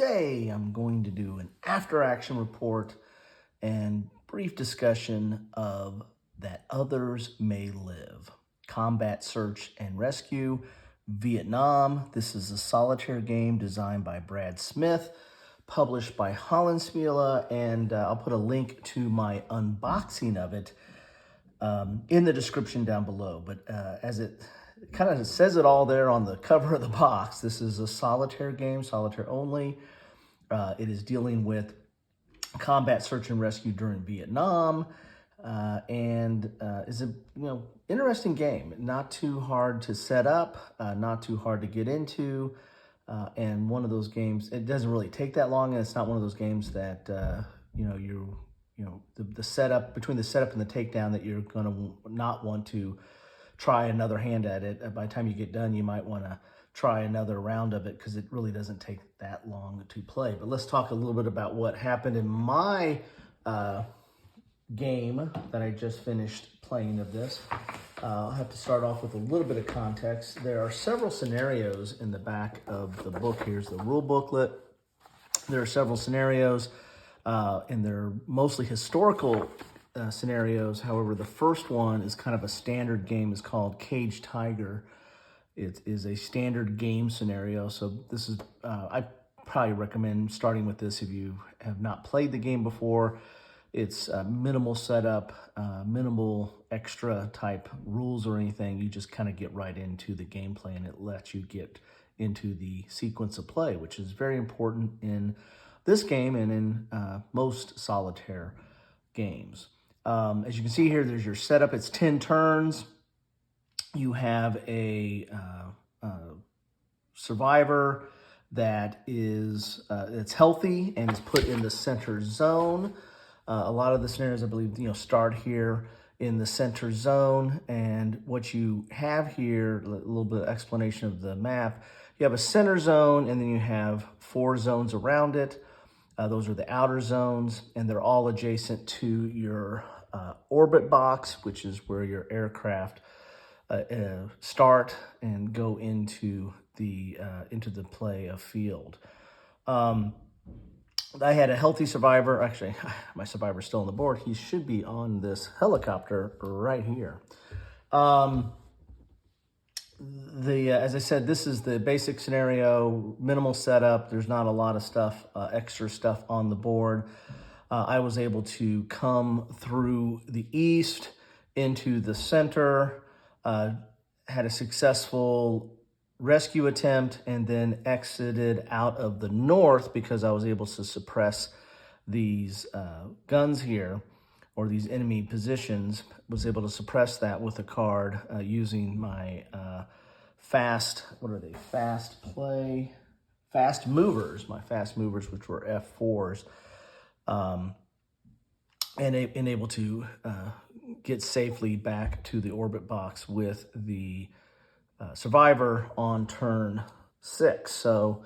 Today I'm going to do an after-action report and brief discussion of That Others May Live. Combat Search and Rescue, Vietnam. This is a solitaire game designed by Brad Smith, published by Hollandspiele, and I'll put a link to my unboxing of it in the description down below. But as it kind of says it all there on the cover of the box, this is a solitaire game, solitaire only. It is dealing with combat search and rescue during Vietnam, and is a interesting game. Not too hard to set up, not too hard to get into, and one of those games. It doesn't really take that long, and it's not one of those games that the setup, between the setup and the takedown, that you're going to not want to try another hand at it. By the time you get done, you might want to try another round of it because it really doesn't take that long to play. But let's talk a little bit about what happened in my game that I just finished playing of this. I'll have to start off with a little bit of context. There are several scenarios in the back of the book. Here's the rule booklet. There are several scenarios, and they're mostly historical scenarios. However, the first one is kind of a standard game. It's called Cage Tiger. It is a standard game scenario. So this is, I probably recommend starting with this if you have not played the game before. It's minimal setup, minimal extra type rules or anything. You just kind of get right into the gameplay, and it lets you get into the sequence of play, which is very important in this game and in most solitaire games. As you can see here, there's your setup. It's 10 turns. You have a survivor that is it's healthy and is put in the center zone. A lot of the scenarios, I believe, start here in the center zone. And what you have here, a little bit of explanation of the map. You have a center zone, and then you have 4 zones around it. Those are the outer zones, and they're all adjacent to your orbit box, which is where your aircraft start and go into the play of field. I had a healthy survivor. Actually, my survivor's still on the board. He should be on this helicopter right here. As I said, this is the basic scenario, minimal setup. There's not a lot of stuff, extra stuff on the board. I was able to come through the east into the center, had a successful rescue attempt, and then exited out of the north because I was able to suppress these guns here, or these enemy positions. Was able to suppress that with a card using my fast movers, which were F4s, and able to get safely back to the orbit box with the survivor on turn 6. So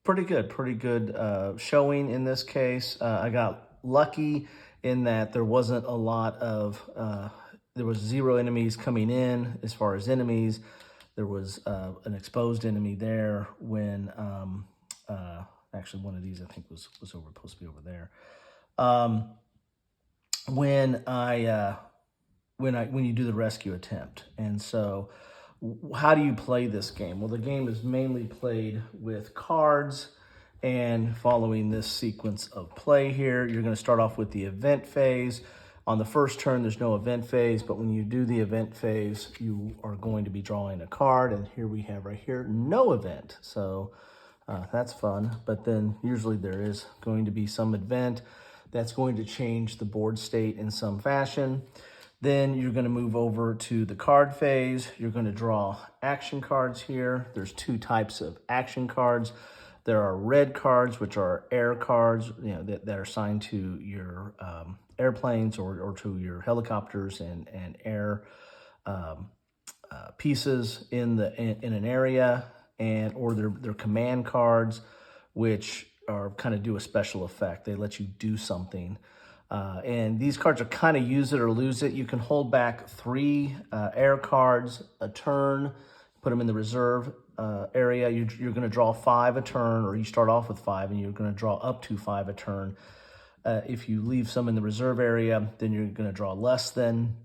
pretty good showing in this case. I got lucky in that there wasn't a lot of there was 0 enemies coming in. As far as enemies, there was an exposed enemy there when actually one of these I think was supposed to be over there. When you do the rescue attempt. And so how do you play this game? Well, the game is mainly played with cards, and following this sequence of play here, you're going to start off with the event phase. On the first turn, there's no event phase, but when you do the event phase, you are going to be drawing a card, and here we have right here, no event. So that's fun, but then usually there is going to be some event that's going to change the board state in some fashion. Then you're going to move over to the card phase. You're going to draw action cards here. There's 2 types of action cards. There are red cards, which are air cards, that are assigned to your airplanes or to your helicopters and air pieces in an area, or they're command cards, which are kind of do a special effect. They let you do something. And these cards are kind of use it or lose it. You can hold back 3 air cards a turn, put them in the reserve area, you're going to draw 5 a turn, or you start off with 5, and you're going to draw up to 5 a turn. If you leave some in the reserve area, then you're going to draw less than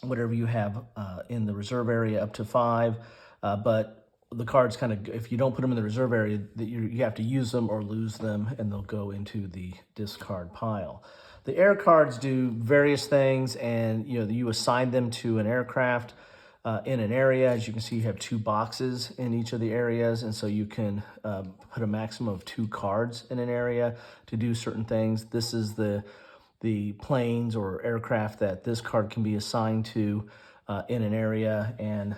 whatever you have in the reserve area, up to 5. But the cards kind of, if you don't put them in the reserve area, you have to use them or lose them, and they'll go into the discard pile. The air cards do various things, and you assign them to an aircraft in an area. As you can see, you have 2 boxes in each of the areas, and so you can put a maximum of 2 cards in an area to do certain things. This is the planes or aircraft that this card can be assigned to in an area, and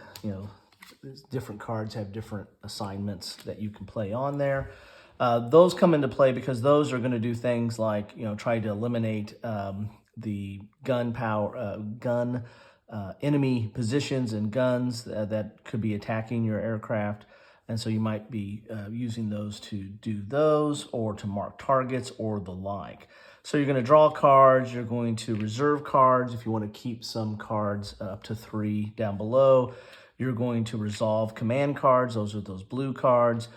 different cards have different assignments that you can play on there. Those come into play because those are going to do things like try to eliminate the enemy positions and guns that could be attacking your aircraft. And so you might be using those to do those, or to mark targets, or the like. So you're going to draw cards, you're going to reserve cards if you want to keep some cards up to 3 down below. You're going to resolve command cards, those are those blue cards.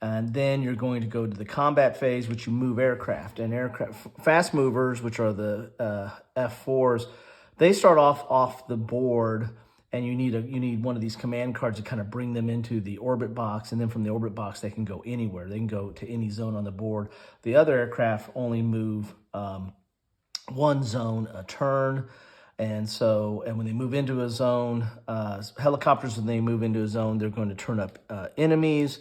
And then you're going to go to the combat phase, which you move aircraft. And fast movers, which are the F4s, they start off the board, and you need one of these command cards to kind of bring them into the orbit box, and then from the orbit box they can go anywhere. They can go to any zone on the board. The other aircraft only move 1 zone a turn. And when they move into a zone, helicopters, when they move into a zone, they're going to turn up enemies.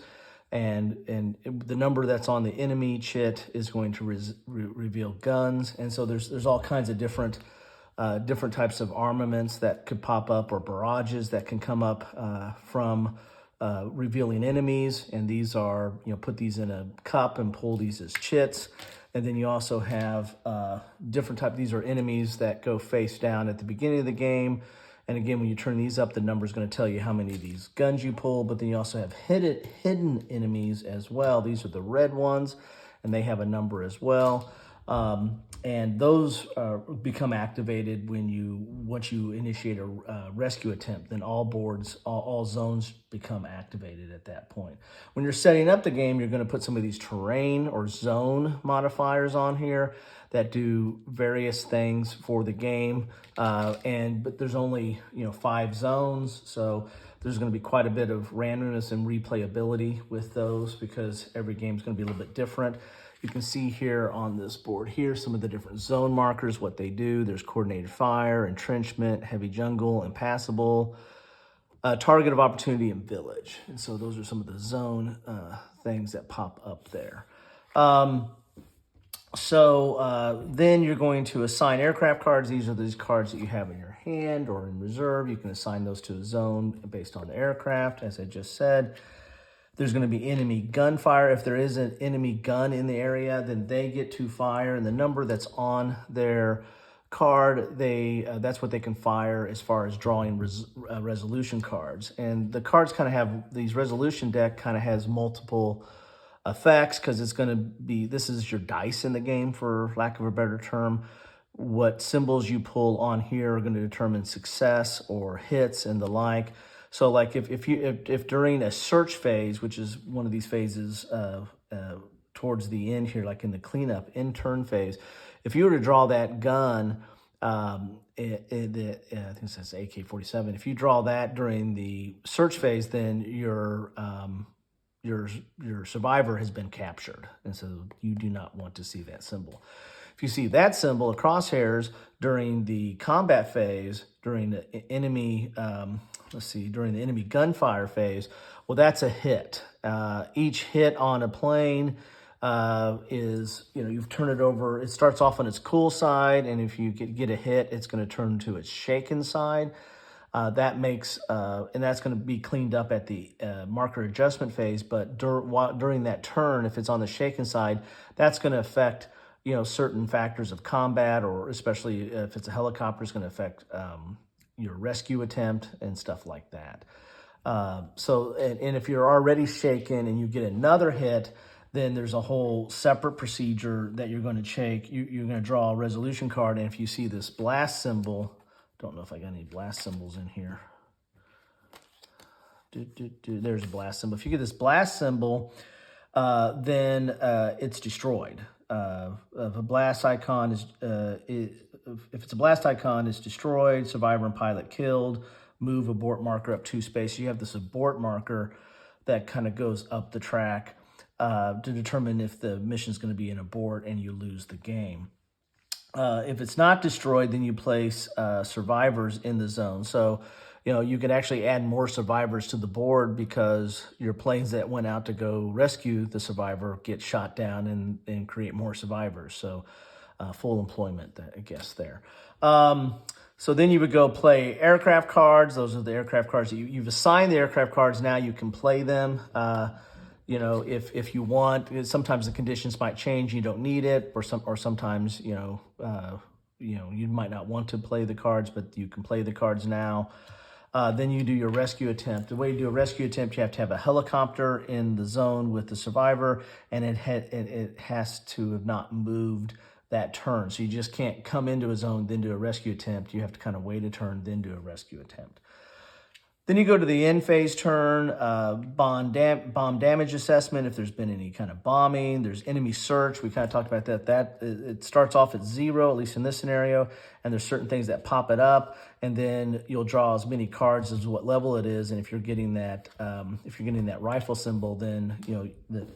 And the number that's on the enemy chit is going to reveal guns. And so there's all kinds of different types of armaments that could pop up, or barrages that can come up from revealing enemies. And these are, put these in a cup and pull these as chits. And then you also have different types. These are enemies that go face down at the beginning of the game. And again, when you turn these up, the number is going to tell you how many of these guns you pull. But then you also have hidden enemies as well. These are the red ones, and they have a number as well. And those become activated once you initiate a rescue attempt. Then all zones become activated at that point. When you're setting up the game, you're going to put some of these terrain or zone modifiers on here that do various things for the game. But there's only 5 zones, so there's going to be quite a bit of randomness and replayability with those, because every game is going to be a little bit different. You can see here on this board here some of the different zone markers, what they do. There's coordinated fire, entrenchment, heavy jungle, impassable, target of opportunity, and village. And so those are some of the zone things that pop up there. Then you're going to assign aircraft cards. These are these cards that you have in your hand or in reserve. You can assign those to a zone based on the aircraft, as I just said. There's going to be enemy gunfire. If there is an enemy gun in the area, then they get to fire, and the number that's on their card, that's what they can fire as far as drawing resolution cards. And the cards kind of have, these resolution deck kind of has multiple effects, because it's going to be, this is your dice in the game, for lack of a better term. What symbols you pull on here are going to determine success or hits and the like. So like if during a search phase, which is one of these phases towards the end here, like in the cleanup turn phase, if you were to draw that gun, I think it says AK-47, if you draw that during the search phase, then your survivor has been captured, and so you do not want to see that symbol. If you see that symbol of crosshairs during the combat phase, during the enemy during the enemy gunfire phase, well, that's a hit. Each hit on a plane is, you've turned it over. It starts off on its cool side, and if you get a hit, it's going to turn to its shaken side. That makes, and that's going to be cleaned up at the marker adjustment phase. But during that turn, if it's on the shaken side, that's going to affect, certain factors of combat, or especially if it's a helicopter, it's going to affect your rescue attempt and stuff like that. And if you're already shaken and you get another hit, then there's a whole separate procedure that you're going to take. You're going to draw a resolution card, and if you see this blast symbol, don't know if I got any blast symbols in here. there's a blast symbol. If you get this blast symbol, then it's destroyed. If a blast icon if it's a blast icon, it's destroyed. Survivor and pilot killed. Move abort marker up 2 spaces. You have this abort marker that kind of goes up the track to determine if the mission is going to be an abort and you lose the game. If it's not destroyed, then you place survivors in the zone. So, you can actually add more survivors to the board because your planes that went out to go rescue the survivor get shot down and create more survivors. So full employment, I guess, there. So then you would go play aircraft cards. Those are the aircraft cards that you've assigned the aircraft cards. Now you can play them. If you want, sometimes the conditions might change. You don't need it, or sometimes you might not want to play the cards, but you can play the cards now. Then you do your rescue attempt. The way you do a rescue attempt, you have to have a helicopter in the zone with the survivor, and it has to have not moved that turn. So you just can't come into a zone, then do a rescue attempt. You have to kind of wait a turn, then do a rescue attempt. Then you go to the end phase turn, bomb damage assessment, if there's been any kind of bombing. There's enemy search. We kind of talked about that. It starts off at 0, at least in this scenario, and there's certain things that pop it up, and then you'll draw as many cards as what level it is. And if you're getting that, rifle symbol, then the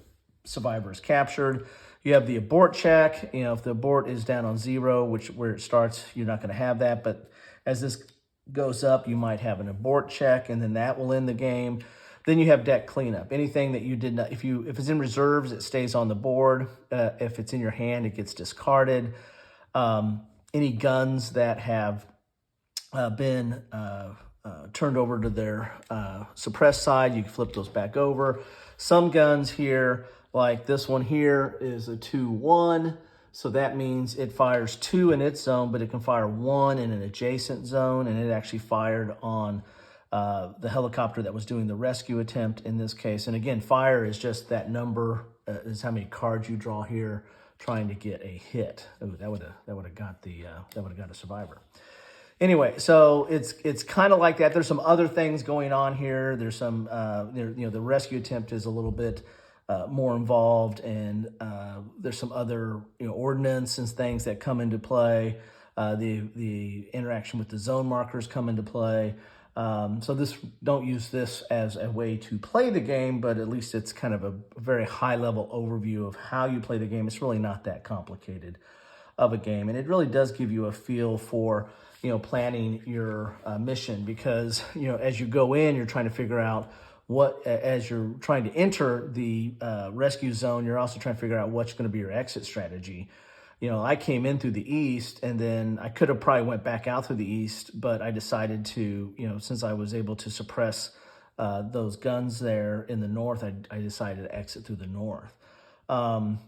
survivor is captured. You have the abort check. If the abort is down on 0, where it starts, you're not going to have that. But as this goes up, you might have an abort check, and then that will end the game. Then you have deck cleanup. Anything that you did not, if it's in reserves, it stays on the board. If it's in your hand, it gets discarded. Any guns that have been turned over to their suppressed side, you can flip those back over. Some guns here, like this one here, is a 2-1. So that means it fires 2 in its zone, but it can fire 1 in an adjacent zone, and it actually fired on the helicopter that was doing the rescue attempt in this case. And again, fire is just that number, is how many cards you draw here, trying to get a hit. Ooh, that would have got a survivor. Anyway, so it's kind of like that. There's some other things going on here. There's some the rescue attempt is a little bit more involved, and there's some other ordnance and things that come into play. The interaction with the zone markers come into play. So don't use this as a way to play the game, but at least it's kind of a very high level overview of how you play the game. It's really not that complicated of a game, and it really does give you a feel for planning your mission, because as you go in, you're trying to figure out as you're trying to enter the rescue zone, you're also trying to figure out what's going to be your exit strategy. I came in through the east, and then I could have probably went back out through the east, but I decided to, since I was able to suppress those guns there in the north, I decided to exit through the north. And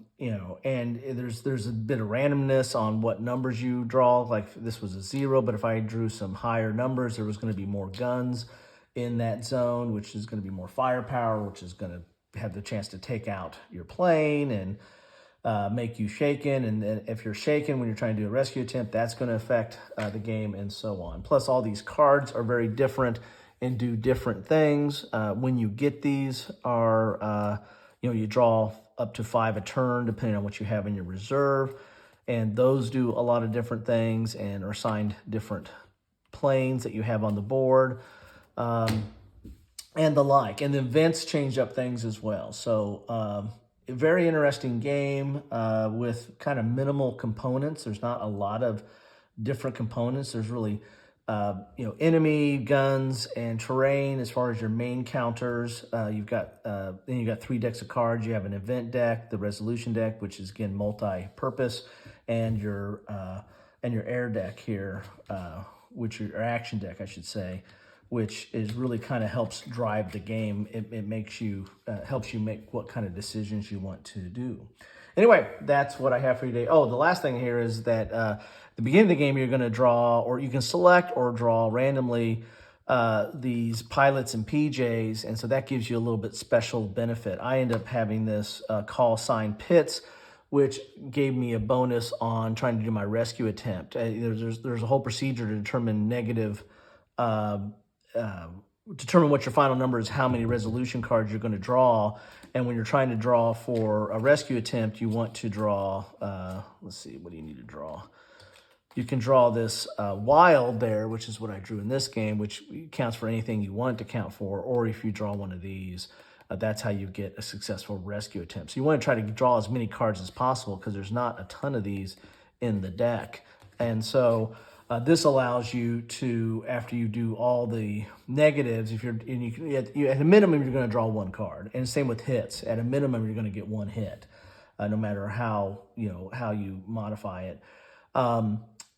there's a bit of randomness on what numbers you draw. Like this was a 0, but if I drew some higher numbers, there was going to be more guns in that zone, which is going to be more firepower, which is going to have the chance to take out your plane and make you shaken. And then if you're shaken when you're trying to do a rescue attempt, that's going to affect the game, and so on. Plus, all these cards are very different and do different things. When you get these, you draw up to 5 a turn, depending on what you have in your reserve. And those do a lot of different things and are assigned different planes that you have on the board. And the like. And the events change up things as well. So a very interesting game with kind of minimal components. There's not a lot of different components. There's really enemy, guns, and terrain as far as your main counters. Then you got 3 decks of cards. You have an event deck, the resolution deck, which is again multi-purpose, and your air deck here, your action deck, I should say, which is really kind of helps drive the game. It makes you helps you make what kind of decisions you want to do. Anyway, that's what I have for you today. Oh, the last thing here is that at the beginning of the game, you're going to draw, or you can select or draw randomly these pilots and PJs, and so that gives you a little bit special benefit. I end up having this call sign Pitts, which gave me a bonus on trying to do my rescue attempt. There's a whole procedure to determine negative determine what your final number is, how many resolution cards you're going to draw. And when you're trying to draw for a rescue attempt, you want to draw, let's see, what do you need to draw? You can draw this wild there, which is what I drew in this game, which counts for anything you want it to count for. Or if you draw one of these, that's how you get a successful rescue attempt. So you want to try to draw as many cards as possible because there's not a ton of these in the deck. And so this allows you to, after you do all the negatives, if you're at a minimum, you're going to draw one card. And same with hits. At a minimum, you're going to get one hit, no matter how you modify it.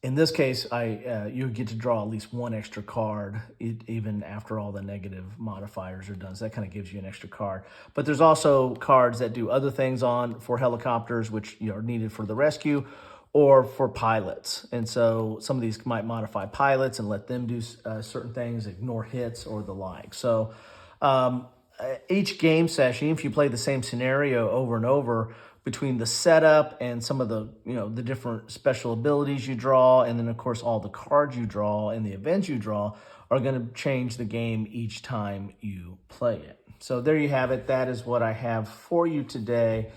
In this case, you get to draw at least one extra card, even after all the negative modifiers are done. So that kind of gives you an extra card. But there's also cards that do other things for helicopters, which are needed for the rescue, or for pilots. And so some of these might modify pilots and let them do certain things, ignore hits or the like. So each game session, if you play the same scenario over and over, between the setup and some of the the different special abilities you draw, and then of course all the cards you draw and the events you draw are going to change the game each time you play it. So there you have it. That is what I have for you today.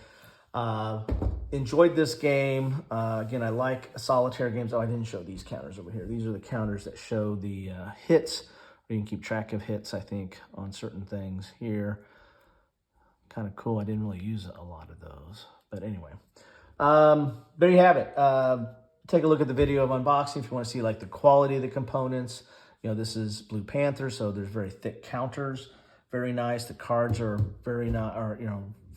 Enjoyed this game. Again, I like solitaire games. Oh, I didn't show these counters over here. These are the counters that show the hits. You can keep track of hits, I think, on certain things here. Kind of cool. I didn't really use a lot of those. But anyway, there you have it. Take a look at the video of unboxing if you want to see like the quality of the components. This is Blue Panther, so there's very thick counters. Very nice. The cards are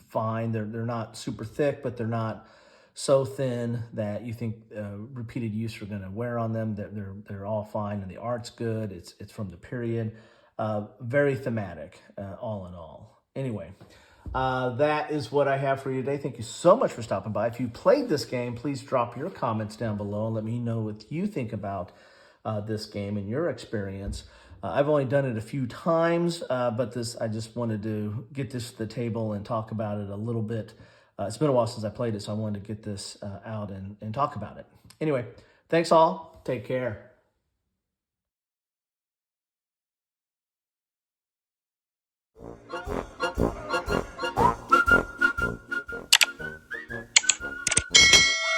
fine. They're not super thick, but they're not so thin that you think repeated use are going to wear on them. They're all fine, and the art's good. It's from the period. Very thematic, all in all. Anyway. That is what I have for you today. Thank you so much for stopping by. If you played this game, please drop your comments down below and let me know what you think about this game and your experience. I've only done it a few times, but I just wanted to get this to the table and talk about it a little bit. It's been a while since I played it, so I wanted to get this out and talk about it. Anyway, thanks all. Take care.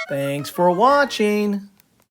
Thanks for watching.